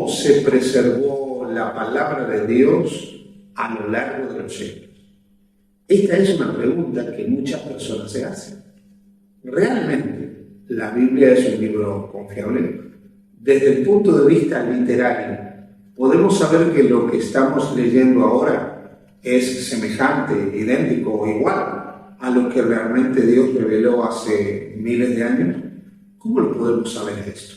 ¿cómo se preservó la palabra de Dios a lo largo de los siglos? Esta es una pregunta que muchas personas se hacen. ¿Realmente la Biblia es un libro confiable? Desde el punto de vista literario, podemos saber que lo que estamos leyendo ahora es semejante, idéntico o igual a lo que realmente Dios reveló hace miles de años. ¿Cómo lo podemos saber esto?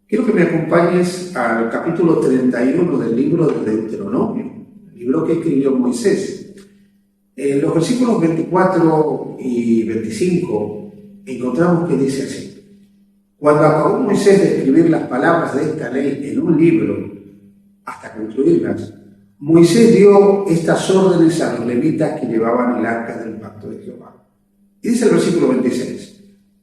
Quiero que me acompañes al capítulo 31 del libro de Deuteronomio, el libro que escribió Moisés. En los versículos 24 y 25 encontramos que dice así: Cuando acabó Moisés de escribir las palabras de esta ley en un libro, hasta concluirlas, Moisés dio estas órdenes a los levitas que llevaban el arca del pacto de Jehová. Y dice el versículo 26: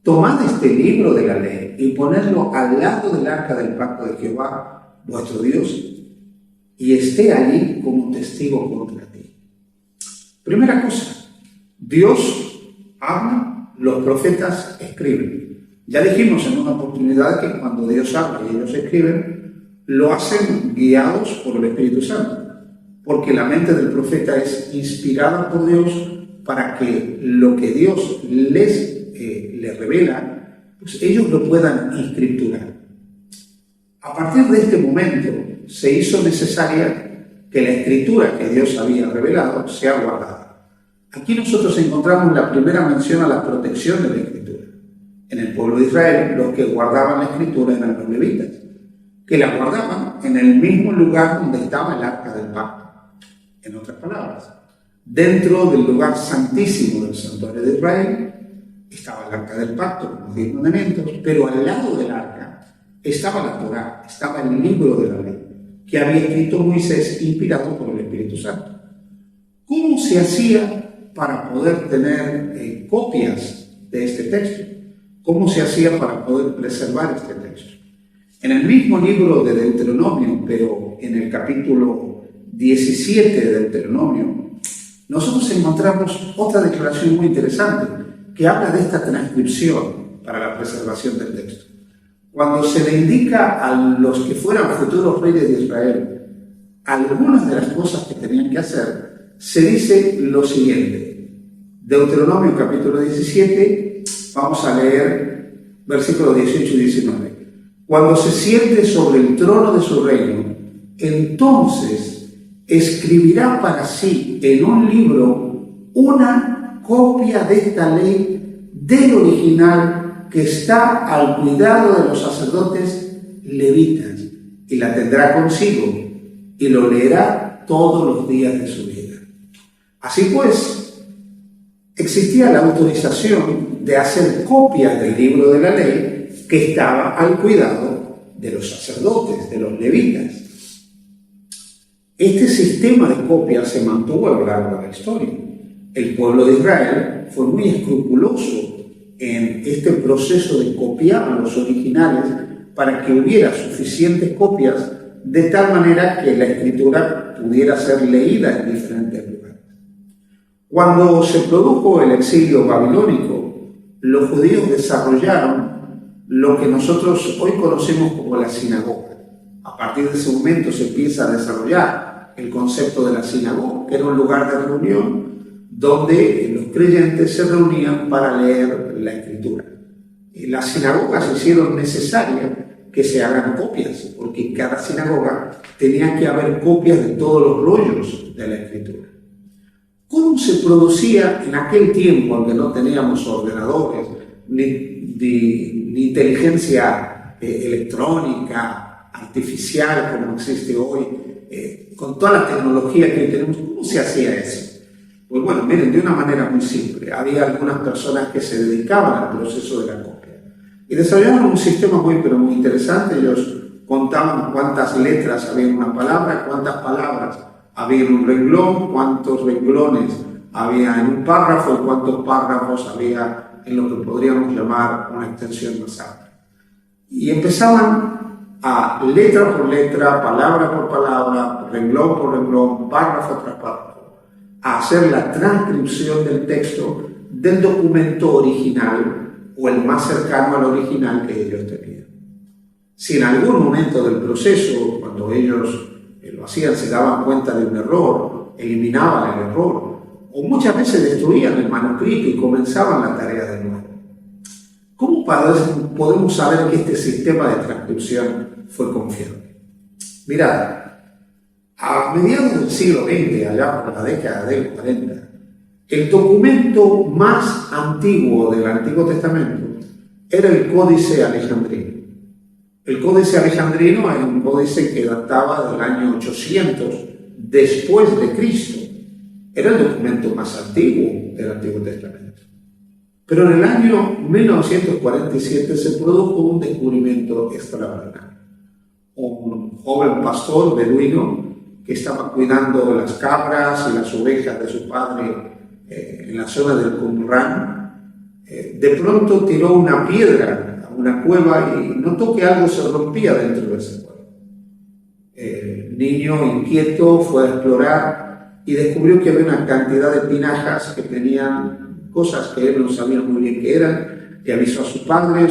Tomad este libro de la ley y ponedlo al lado del arca del pacto de Jehová, vuestro Dios, y esté allí como testigo contra ti. Primera cosa, Dios habla, los profetas escriben. Ya dijimos en una oportunidad que cuando Dios habla y ellos escriben, lo hacen guiados por el Espíritu Santo, porque la mente del profeta es inspirada por Dios para que lo que Dios les revela, pues ellos lo puedan escriturar. A partir de este momento se hizo necesaria que la escritura que Dios había revelado sea guardada. Aquí nosotros encontramos la primera mención a la protección de la escritura. En el pueblo de Israel, los que guardaban la escritura eran los levitas, que la guardaban en el mismo lugar donde estaba el arca del pacto. En otras palabras, dentro del lugar santísimo del santuario de Israel estaba el arca del pacto con los 10 mandamientos, pero al lado del arca estaba la Torá, estaba el libro de la ley, que había escrito Moisés inspirado por el Espíritu Santo. ¿Cómo se hacía para poder tener copias de este texto? ¿Cómo se hacía para poder preservar este texto? En el mismo libro de Deuteronomio, pero en el capítulo 17 de Deuteronomio, nosotros encontramos otra declaración muy interesante que habla de esta transcripción para la preservación del texto. Cuando se le indica a los que fueran futuros reyes de Israel algunas de las cosas que tenían que hacer, se dice lo siguiente. Deuteronomio capítulo 17, vamos a leer versículos 18 y 19. Cuando se siente sobre el trono de su reino, entonces escribirá para sí en un libro una copia de esta ley del original que está al cuidado de los sacerdotes levitas, y la tendrá consigo y lo leerá todos los días de su vida. Así pues, existía la autorización de hacer copias del libro de la ley que estaba al cuidado de los sacerdotes, de los levitas. Este sistema de copias se mantuvo a lo largo de la historia. El pueblo de Israel fue muy escrupuloso en este proceso de copiar los originales para que hubiera suficientes copias de tal manera que la escritura pudiera ser leída en diferentes lugares. Cuando se produjo el exilio babilónico, los judíos desarrollaron lo que nosotros hoy conocemos como la sinagoga. A partir de ese momento se empieza a desarrollar el concepto de la sinagoga, que era un lugar de reunión donde los creyentes se reunían para leer la escritura. Las sinagogas hicieron necesaria que se hagan copias, porque en cada sinagoga tenía que haber copias de todos los rollos de la escritura. ¿Cómo se producía en aquel tiempo, aunque no teníamos ordenadores, ni inteligencia electrónica, artificial, como existe hoy, con toda la tecnología que hoy tenemos? ¿Cómo se hacía eso? Pues bueno, miren, de una manera muy simple. Había algunas personas que se dedicaban al proceso de la copia y desarrollaron un sistema muy interesante. Ellos contaban cuántas letras había en una palabra, cuántas palabras había en un renglón, cuántos renglones había en un párrafo y cuántos párrafos había en lo que podríamos llamar una extensión más amplia. Y empezaban a letra por letra, palabra por palabra, renglón por renglón, párrafo tras párrafo, a hacer la transcripción del texto del documento original o el más cercano al original que ellos tenían. Si en algún momento del proceso, cuando ellos lo hacían, se daban cuenta de un error, eliminaban el error, o muchas veces destruían el manuscrito y comenzaban la tarea de nuevo. ¿Cómo podemos saber que este sistema de transcripción fue confiable? Mirad, a mediados del siglo XX, allá por la década del 40, el documento más antiguo del Antiguo Testamento era el Códice Alejandrino. El Códice Alejandrino era un códice que databa del año 800 después de Cristo. Era el documento más antiguo del Antiguo Testamento. Pero en el año 1947 se produjo un descubrimiento extraordinario. Un joven pastor beduino que estaba cuidando las cabras y las ovejas de su padre en la zona del Qumran, de pronto tiró una piedra a una cueva y notó que algo se rompía dentro de esa cueva. El niño inquieto fue a explorar y descubrió que había una cantidad de tinajas que tenían cosas que él no sabía muy bien qué eran. Le avisó a su padre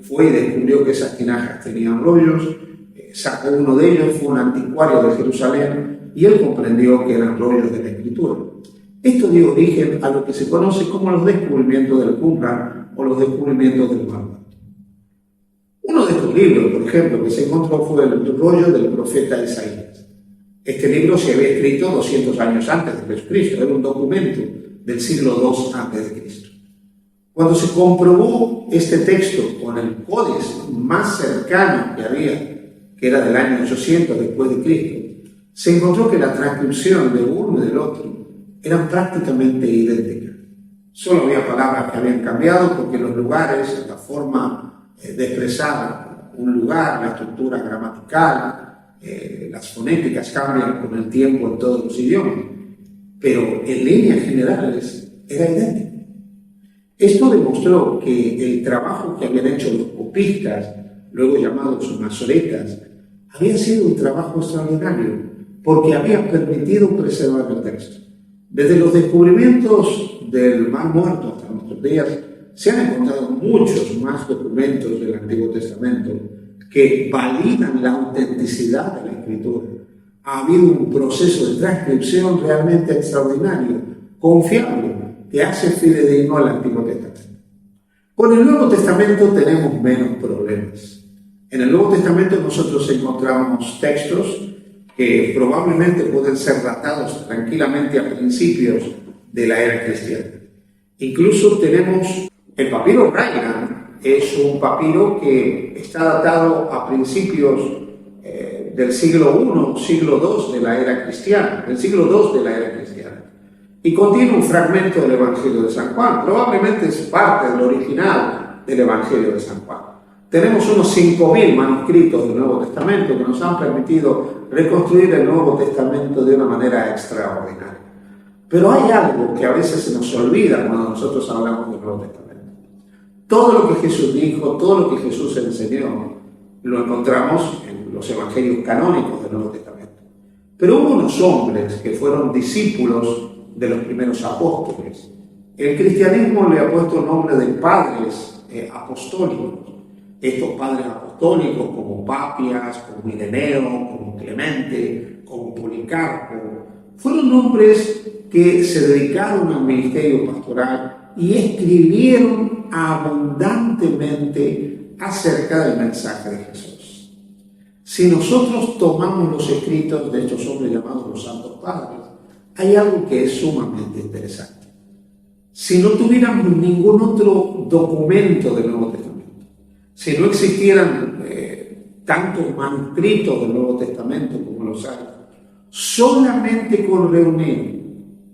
fue y descubrió que esas tinajas tenían rollos, sacó uno de ellos, fue un anticuario de Jerusalén y él comprendió que eran rollos de la Escritura. Esto dio origen a lo que se conoce como los descubrimientos del Qumran o los descubrimientos del Mar Muerto. Uno de estos libros, por ejemplo, que se encontró fue el rollo del profeta Isaías. Este libro se había escrito 200 años antes de Jesucristo, era un documento del siglo II antes de Cristo. Cuando se comprobó este texto con el códice más cercano que había, que era del año 800 después de Cristo, se encontró que la transcripción de uno y del otro eran prácticamente idénticas. Solo había palabras que habían cambiado porque los lugares, la forma de expresar un lugar, la estructura gramatical, las fonéticas cambian con el tiempo en todos los idiomas, pero en líneas generales era idéntico. Esto demostró que el trabajo que habían hecho los copistas, luego llamados masoretas, había sido un trabajo extraordinario porque había permitido preservar el texto. Desde los descubrimientos del Mar Muerto hasta nuestros días, se han encontrado muchos más documentos del Antiguo Testamento que validan la autenticidad de la Escritura. Ha habido un proceso de transcripción realmente extraordinario, confiable, que hace fidedigno al Antiguo Testamento. Con el Nuevo Testamento tenemos menos problemas. En el Nuevo Testamento nosotros encontramos textos que probablemente pueden ser datados tranquilamente a principios de la era cristiana. Incluso tenemos el papiro Raigan, es un papiro que está datado a principios del siglo I, siglo II de la era cristiana, del siglo II de la era cristiana, y contiene un fragmento del Evangelio de San Juan, probablemente es parte del original del Evangelio de San Juan. Tenemos unos 5.000 manuscritos del Nuevo Testamento que nos han permitido reconstruir el Nuevo Testamento de una manera extraordinaria. Pero hay algo que a veces se nos olvida cuando nosotros hablamos del Nuevo Testamento. Todo lo que Jesús dijo, todo lo que Jesús enseñó, lo encontramos en los evangelios canónicos del Nuevo Testamento. Pero hubo unos hombres que fueron discípulos de los primeros apóstoles. El cristianismo le ha puesto el nombre de padres apostólicos. Estos padres apostólicos como Papias, como Ireneo, como Clemente, como Policarpo, fueron hombres que se dedicaron al ministerio pastoral y escribieron abundantemente acerca del mensaje de Jesús. Si nosotros tomamos los escritos de estos hombres llamados los Santos Padres, hay algo que es sumamente interesante. Si no tuviéramos ningún otro documento del Nuevo Testamento, si no existieran tantos manuscritos del Nuevo Testamento como los hay, solamente con reunir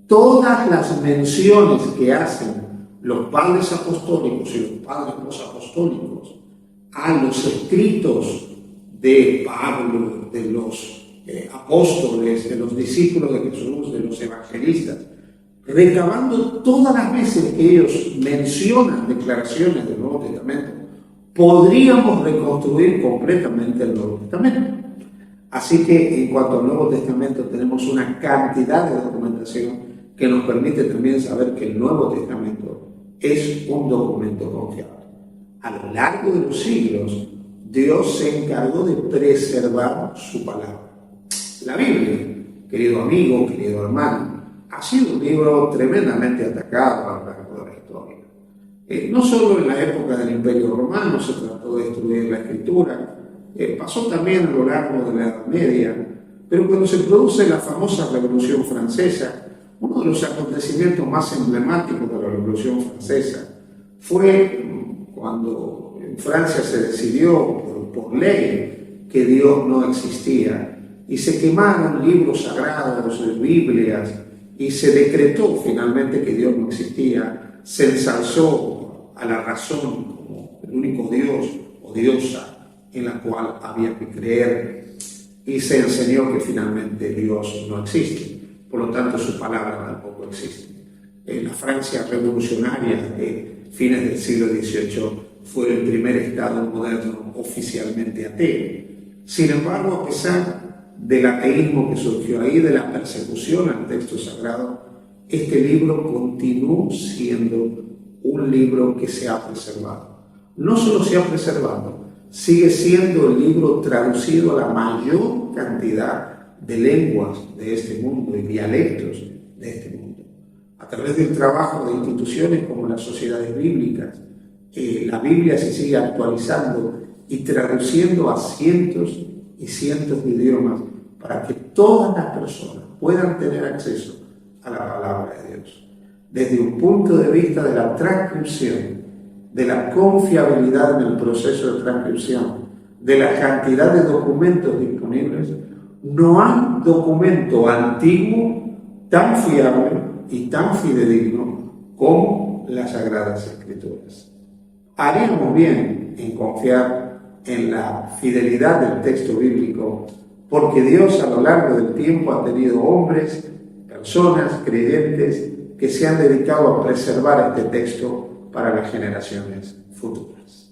todas las menciones que hacen los padres apostólicos y los padres posapostólicos a los escritos de Pablo, de los apóstoles, de los discípulos de Jesús, de los evangelistas, recabando todas las veces que ellos mencionan declaraciones del Nuevo Testamento, podríamos reconstruir completamente el Nuevo Testamento. Así que en cuanto al Nuevo Testamento tenemos una cantidad de documentación que nos permite también saber que el Nuevo Testamento es un documento confiable. A lo largo de los siglos, Dios se encargó de preservar su palabra. La Biblia, querido amigo, querido hermano, ha sido un libro tremendamente atacado a lo largo de la historia. No solo en la época del Imperio Romano se trató de destruir la Escritura, pasó también a lo largo de la Edad Media, pero cuando se produce la famosa Revolución Francesa, uno de los acontecimientos más emblemáticos de la Revolución Francesa fue cuando en Francia se decidió por ley que Dios no existía y se quemaron libros sagrados, Biblias, y se decretó finalmente que Dios no existía, se ensalzó a la razón como el único Dios o diosa en la cual había que creer y se enseñó que finalmente Dios no existe, por lo tanto su palabra tampoco existe. En la Francia revolucionaria de fines del siglo XVIII fue el primer Estado moderno oficialmente ateo. Sin embargo, a pesar del ateísmo que surgió ahí, de la persecución al texto sagrado, este libro continuó siendo un libro que se ha preservado. No solo se ha preservado, sigue siendo el libro traducido a la mayor cantidad de lenguas de este mundo y dialectos de este mundo. A través del trabajo de instituciones como las sociedades bíblicas, la Biblia se sigue actualizando y traduciendo a cientos y cientos de idiomas para que todas las personas puedan tener acceso a la palabra de Dios. Desde un punto de vista de la transcripción, de la confiabilidad en el proceso de transcripción, de la cantidad de documentos disponibles, no hay documento antiguo tan fiable y tan fidedigno como las Sagradas Escrituras. Haríamos bien en confiar en la fidelidad del texto bíblico, porque Dios a lo largo del tiempo ha tenido hombres, personas, creyentes, que se han dedicado a preservar este texto para las generaciones futuras.